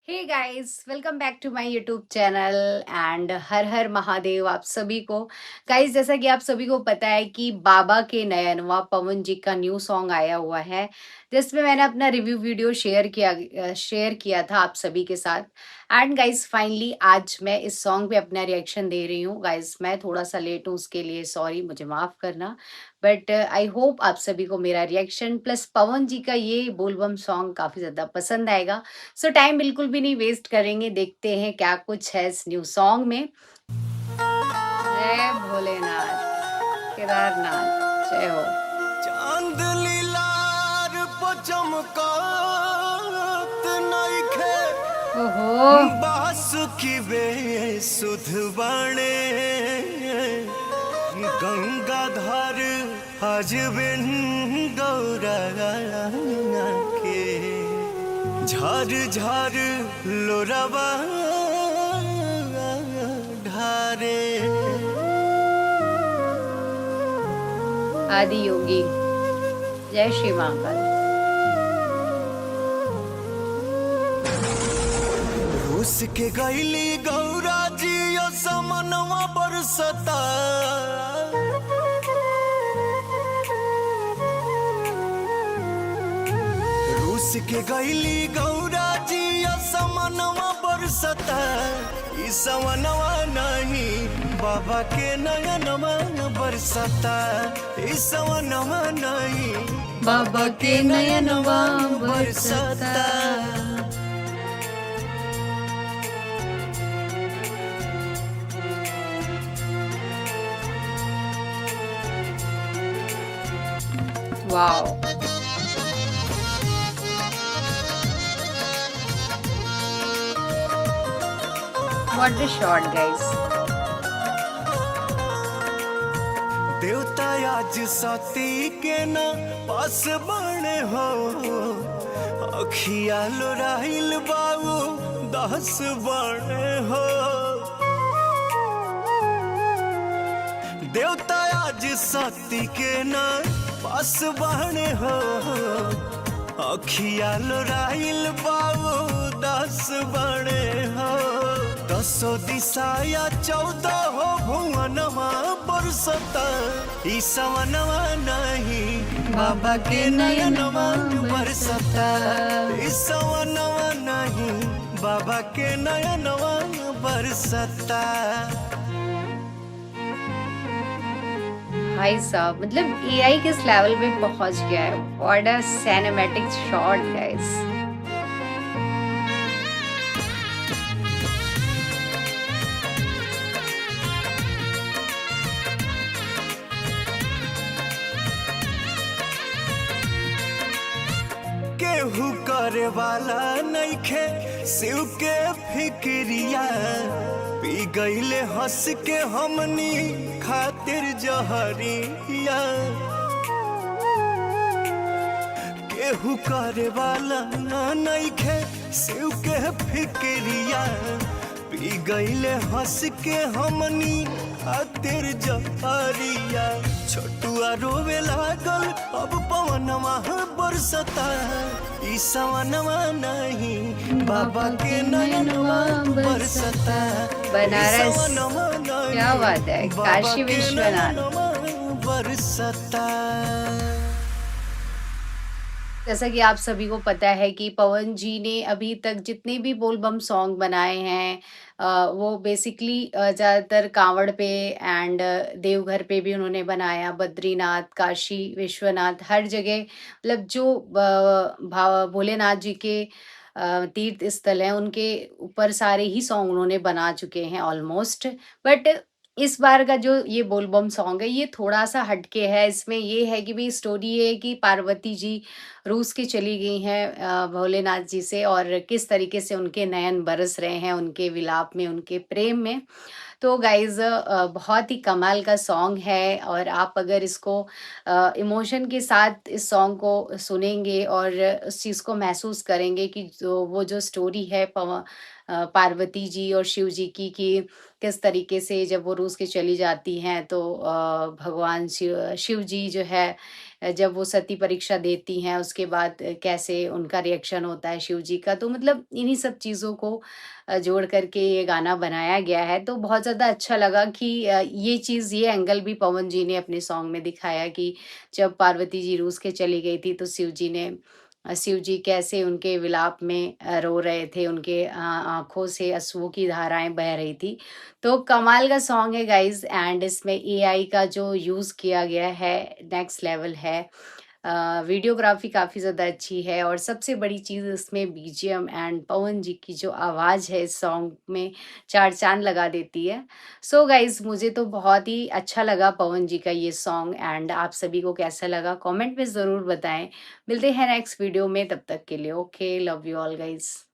Hey guys, welcome back to my YouTube channel and Har Har Mahadev आप सभी को। गाइस, जैसा कि आप सभी को पता है कि बाबा के नयनवा पवन जी का न्यू सॉन्ग आया हुआ है, जिसमें मैंने अपना रिव्यू वीडियो शेयर किया था आप सभी के साथ। एंड गाइस, फाइनली आज मैं इस सॉन्ग पे अपना रिएक्शन दे रही हूँ। गाइस, मैं थोड़ा सा लेट हूँ, उसके लिए सॉरी, मुझे माफ़ करना। बट आई होप आप सभी को मेरा रिएक्शन प्लस पवन जी का ये बोलबम सॉन्ग काफ़ी ज़्यादा पसंद आएगा। सो टाइम बिल्कुल भी नहीं वेस्ट करेंगे, देखते हैं क्या कुछ है इस न्यू सॉन्ग में। जय भोलेनाथ, केदारनाथ, जय हो। चांद लीलार पर चमकत नइखे ओहो। बासुकी बेसुध बने गंगाधर आज बिन गौरा के झर झर लोरवा ढारे आदि योगी, जय श्री महाकाल। रूस के गैली गौरा जी समनवा बरसता रूस के गैली गौरा जी समनवा बरसता ई समनवा नहीं बाबा के नयनवा बरसता ई समनवा नहीं बाबा के नयनवा बरसता। Wow, what a shot guys. देवता आज सती के न पास बने हो अखिया लोराइल बाबू दस बने हो देवता आज सती के न पास बने हो अखिया लोराइल बाबू दस बने हो दसो दिशाया 14 हो भुवनवा बरसता ई सवनवा नहीं बाबा के नयनवा बरसता ई सवनवा नहीं बाबा के नयनवा बरसता। भाई साहब, मतलब एआई किस लेवल पे पहुंच गया है। What a cinematic shot guys. केहू करे वाला नइखे शिव के फिक्रिया पी गईले हंस के हमनी खातिर जहरिया केहू करे वाला नइखे शिव के फिक्रिया पी गईले हंस के हमनी खातिर जहरिया छोटुआ रोवे लागल अब पवनवा बरसता ई सवनवा नहीं बाबा के नयनवा बरसता बनारस, सवनवा नहीं क्या बात है, बाबा काशी के विश्वनाथ। नयनवा बरसता। जैसा कि आप सभी को पता है कि पवन जी ने अभी तक जितने भी बोलबम सॉन्ग बनाए हैं, वो बेसिकली ज़्यादातर कांवड़ पे एंड देवघर पे भी उन्होंने बनाया, बद्रीनाथ, काशी विश्वनाथ, हर जगह, मतलब जो भोलेनाथ जी के तीर्थ स्थल हैं उनके ऊपर सारे ही सॉन्ग उन्होंने बना चुके हैं ऑलमोस्ट। बट इस बार का जो ये बोलबम सॉन्ग है, ये थोड़ा सा हटके है। इसमें ये है कि भाई स्टोरी ये है कि पार्वती जी रूस की चली गई हैं भोलेनाथ जी से, और किस तरीके से उनके नयन बरस रहे हैं उनके विलाप में, उनके प्रेम में। तो गाइज़, बहुत ही कमाल का सॉन्ग है, और आप अगर इसको इमोशन के साथ इस सॉन्ग को सुनेंगे और उस चीज़ को महसूस करेंगे कि जो स्टोरी है पार्वती जी और शिव जी की, कि किस तरीके से जब वो रूस के चली जाती हैं तो भगवान शिव जी जो है जब वो सती परीक्षा देती हैं, उसके बाद कैसे उनका रिएक्शन होता है शिव जी का, तो मतलब इन्हीं सब चीज़ों को जोड़ कर के ये गाना बनाया गया है। तो बहुत ज़्यादा अच्छा लगा कि ये चीज़, ये एंगल भी पवन जी ने अपने सॉन्ग में दिखाया कि जब पार्वती जी रूस के चली गई थी, तो शिव जी कैसे उनके विलाप में रो रहे थे, उनके आँखों से अश्रु की धाराएँ बह रही थी। तो कमाल का सॉन्ग है गाइज़, एंड इसमें एआई का जो यूज़ किया गया है, नेक्स्ट लेवल है। वीडियोग्राफ़ी काफ़ी ज़्यादा अच्छी है, और सबसे बड़ी चीज़ इसमें बीजीएम एंड पवन जी की जो आवाज़ है इस सॉन्ग में, चार चाँद लगा देती है। सो गाइज़, मुझे तो बहुत ही अच्छा लगा पवन जी का ये सॉन्ग, एंड आप सभी को कैसा लगा कमेंट में ज़रूर बताएँ। मिलते हैं नेक्स्ट वीडियो में, तब तक के लिए okay, love you all guys.